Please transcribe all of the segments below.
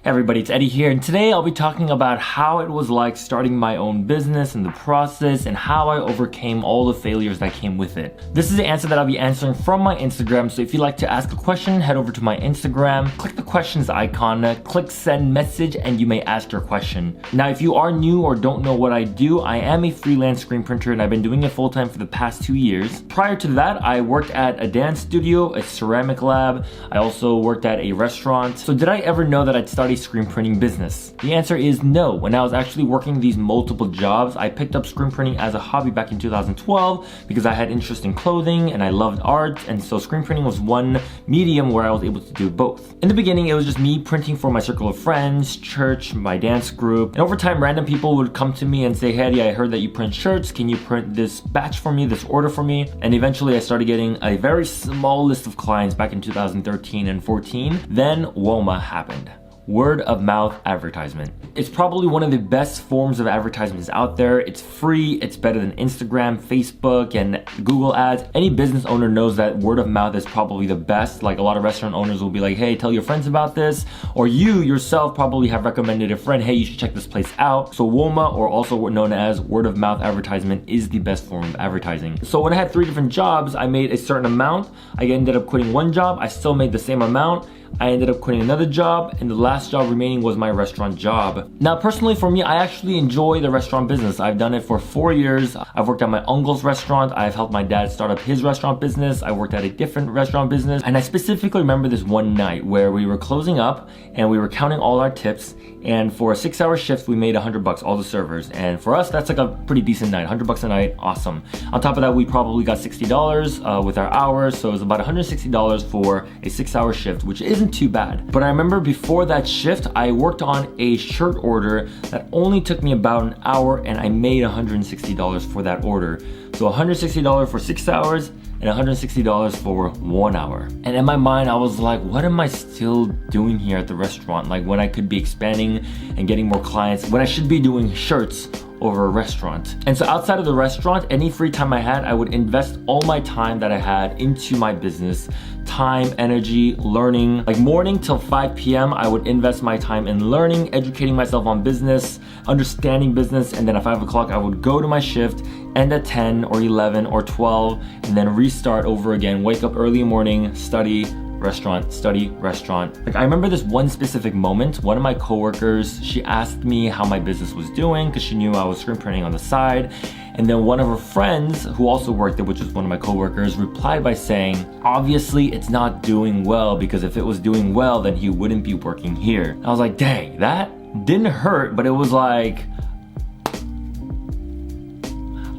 Hey everybody, it's Eddie here, and today I'll be talking about how it was like starting my own business and the process and how I overcame all the failures that came with it. This is the answer that I'll be answering from my Instagram, so if you'd like to ask a question, head over to my Instagram, click the questions icon, click send message, and you may ask your question. Now, if you are new or don't know what I do, I am a freelance screen printer and I've been doing it full-time for the past 2 years. Prior to that, I worked at a dance studio, a ceramic lab. I also worked at a restaurant. So did I ever know that I'd start a screen printing business? The answer is no. When I was actually working these multiple jobs, I picked up screen printing as a hobby back in 2012 because I had interest in clothing and I loved art, and so screen printing was one medium where I was able to do both. In the beginning, it was just me printing for my circle of friends, church, my dance group, and over time random people would come to me and say, "Hey, I heard that you print shirts, can you print this batch for me, this order for me?" And eventually I started getting a very small list of clients back in 2013 and 14. Then WOMA happened. Word of mouth advertisement. It's probably one of the best forms of advertisements out there. It's free, it's better than Instagram, Facebook, and Google ads. Any business owner knows that word of mouth is probably the best. Like a lot of restaurant owners will be like, "Hey, tell your friends about this." Or you yourself probably have recommended a friend, "Hey, you should check this place out." So WOMA, or also known as word of mouth advertisement, is the best form of advertising. So when I had 3 different jobs, I made a certain amount. I ended up quitting one job, I still made the same amount. I ended up quitting another job, and the last job remaining was my restaurant job. Now, personally for me, I actually enjoy the restaurant business. I've done it for 4 years. I've worked at my uncle's restaurant. I've helped my dad start up his restaurant business. I worked at a different restaurant business. And I specifically remember this one night where we were closing up and we were counting all our tips. And for a 6-hour shift, we made $100, all the servers. And for us, that's like a pretty decent night, $100 a night, awesome. On top of that, we probably got $60 with our hours. So it was about $160 for a 6-hour shift, which isn't too bad. But I remember before that shift, I worked on a shirt order that only took me about an hour, and I made $160 for that order. So $160 for 6 hours and $160 for 1 hour. And in my mind, I was like, what am I still doing here at the restaurant? Like, when I could be expanding and getting more clients, when I should be doing shirts over a restaurant. And so outside of the restaurant, any free time I had, I would invest all my time that I had into my business. Time, energy, learning. Like morning till 5 p.m., I would invest my time in learning, educating myself on business, understanding business, and then at 5 o'clock, I would go to my shift, end at 10 or 11 or 12, and then restart over again, wake up early in the morning, study, restaurant, study, restaurant. Like I remember this one specific moment. One of my coworkers, she asked me how my business was doing because she knew I was screen printing on the side. And then one of her friends who also worked there, which was one of my coworkers, replied by saying, "Obviously it's not doing well, because if it was doing well, then he wouldn't be working here." I was like, dang, that didn't hurt, but it was like,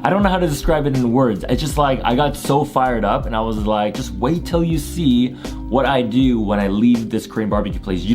I don't know how to describe it in words. It's just like, I got so fired up and I was like, just wait till you see what I do when I leave this Korean barbecue place.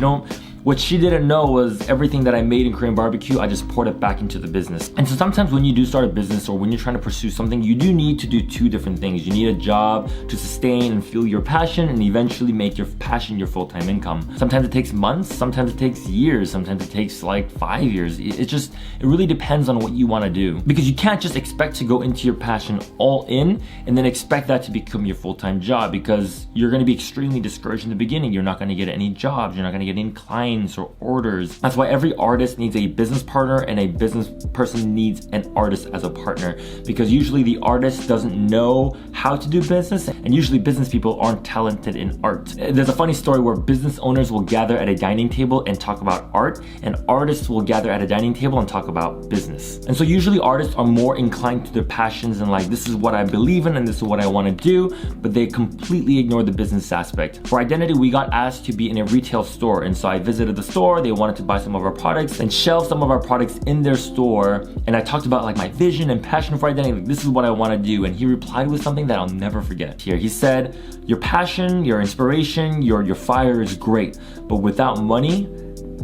What she didn't know was everything that I made in Korean barbecue, I just poured it back into the business. And so sometimes when you do start a business or when you're trying to pursue something, you do need to do 2 different things. You need a job to sustain and fuel your passion and eventually make your passion your full-time income. Sometimes it takes months, sometimes it takes years, sometimes it takes like 5 years. It really depends on what you want to do. Because you can't just expect to go into your passion all in and then expect that to become your full-time job, because you're going to be extremely discouraged in the beginning. You're not going to get any jobs, you're not going to get any clients or orders. That's why every artist needs a business partner and a business person needs an artist as a partner, because usually the artist doesn't know how to do business, and usually business people aren't talented in art. There's a funny story where business owners will gather at a dining table and talk about art, and artists will gather at a dining table and talk about business. And so usually artists are more inclined to their passions and like, this is what I believe in and this is what I want to do, but they completely ignore the business aspect. For Identi-t, we got asked to be in a retail store, and so I visited the store. They wanted to buy some of our products and shelve some of our products in their store, and I talked about like my vision and passion for Identi-t, like, this is what I want to do. And he replied with something that I'll never forget. He said, "Your passion, your inspiration, your fire is great, but without money,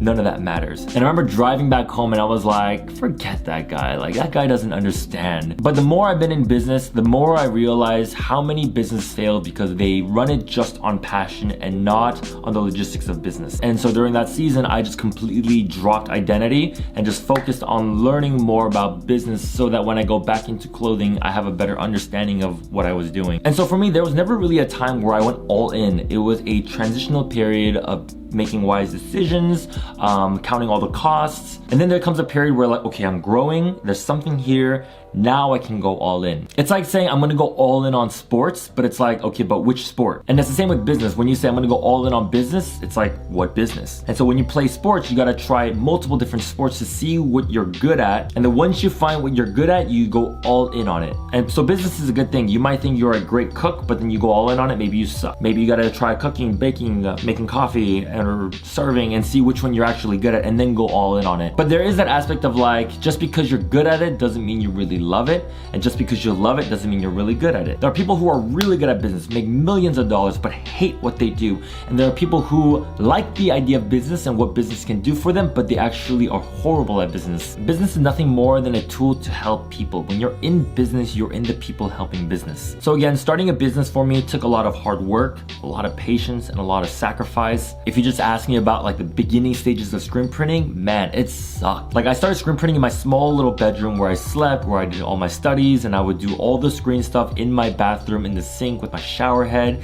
none of that matters." And I remember driving back home and I was like, forget that guy. Like, that guy doesn't understand. But the more I've been in business, the more I realize how many businesses fail because they run it just on passion and not on the logistics of business. And so during that season, I just completely dropped Identi-t and just focused on learning more about business so that when I go back into clothing, I have a better understanding of what I was doing. And so for me, there was never really a time where I went all in. It was a transitional period of making wise decisions, counting all the costs. And then there comes a period where like, okay, I'm growing, there's something here, now I can go all in. It's like saying I'm gonna go all in on sports, but it's like, okay, but which sport? And that's the same with business. When you say I'm gonna go all in on business, it's like, what business? And so when you play sports, you gotta try multiple different sports to see what you're good at. And then once you find what you're good at, you go all in on it. And so business is a good thing. You might think you're a great cook, but then you go all in on it, maybe you suck. Maybe you gotta try cooking, baking, making coffee, or serving and see which one you're actually good at and then go all in on it. But there is that aspect of like, just because you're good at it doesn't mean you really love it, and just because you love it doesn't mean you're really good at it. There are people who are really good at business, make millions of dollars, but hate what they do. And there are people who like the idea of business and what business can do for them, but they actually are horrible at business. Business is nothing more than a tool to help people. When you're in business, you're in the people helping business. So again, starting a business for me took a lot of hard work, a lot of patience, and a lot of sacrifice. If you just ask me about like the beginning stages of screen printing, man, it sucked. Like I started screen printing in my small little bedroom where I slept, where I did all my studies, and I would do all the screen stuff in my bathroom in the sink with my shower head.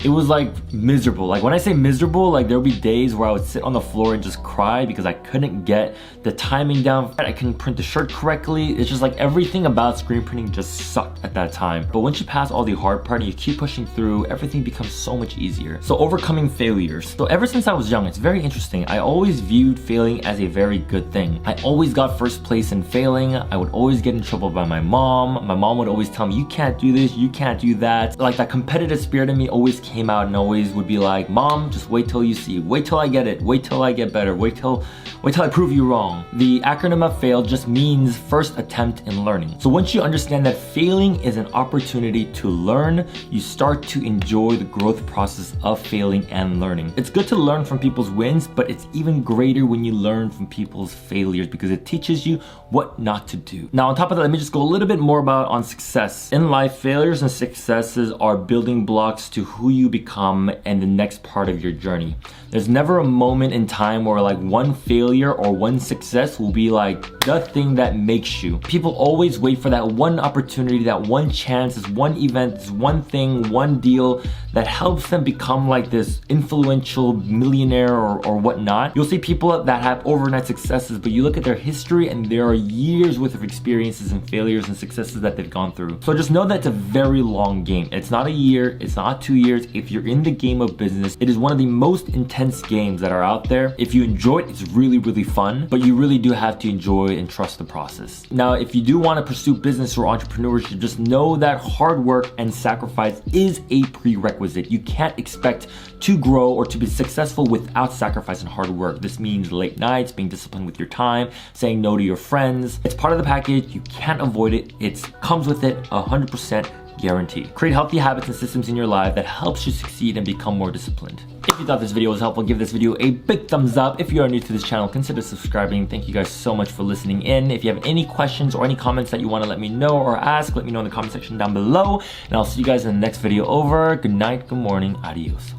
It was like miserable. Like when I say miserable, like there would be days where I would sit on the floor and just cry because I couldn't get the timing down. I couldn't print the shirt correctly. It's just like everything about screen printing just sucked at that time. But once you pass all the hard part and you keep pushing through, everything becomes so much easier. So overcoming failures. So ever since I was young, it's very interesting. I always viewed failing as a very good thing. I always got first place in failing. I would always get in trouble by my mom. My mom would always tell me, you can't do this, you can't do that. Like that competitive spirit in me always came out and always would be like, Mom, just wait till you see, wait till I get it, wait till I get better, wait till I prove you wrong. The acronym of FAIL just means first attempt in learning. So once you understand that failing is an opportunity to learn, you start to enjoy the growth process of failing and learning. It's good to learn from people's wins, but it's even greater when you learn from people's failures because it teaches you what not to do. Now on top of that, let me just go a little bit more on success. In life, failures and successes are building blocks to who you become and the next part of your journey. There's never a moment in time where like one failure or one success will be like the thing that makes you. People always wait for that one opportunity, that one chance, this one event, this one thing, one deal that helps them become like this influential millionaire or whatnot. You'll see people that have overnight successes, but you look at their history and there are years worth of experiences and failures and successes that they've gone through. So just know that it's a very long game. It's not a year, it's not 2 years. If you're in the game of business, it is one of the most intense games that are out there. If you enjoy it, it's really, really fun, but you really do have to enjoy and trust the process. Now, if you do want to pursue business or entrepreneurship, just know that hard work and sacrifice is a prerequisite. You can't expect to grow or to be successful without sacrifice and hard work. This means late nights, being disciplined with your time, saying no to your friends. It's part of the package. You can't avoid it. It comes with it 100%. Guaranteed. Create healthy habits and systems in your life that helps you succeed and become more disciplined. If you thought this video was helpful, give this video a big thumbs up. If you are new to this channel, consider subscribing. Thank you guys so much for listening in. If you have any questions or any comments that you want to let me know or ask, let me know in the comment section down below. And I'll see you guys in the next video. Over. Good night, good morning, adios.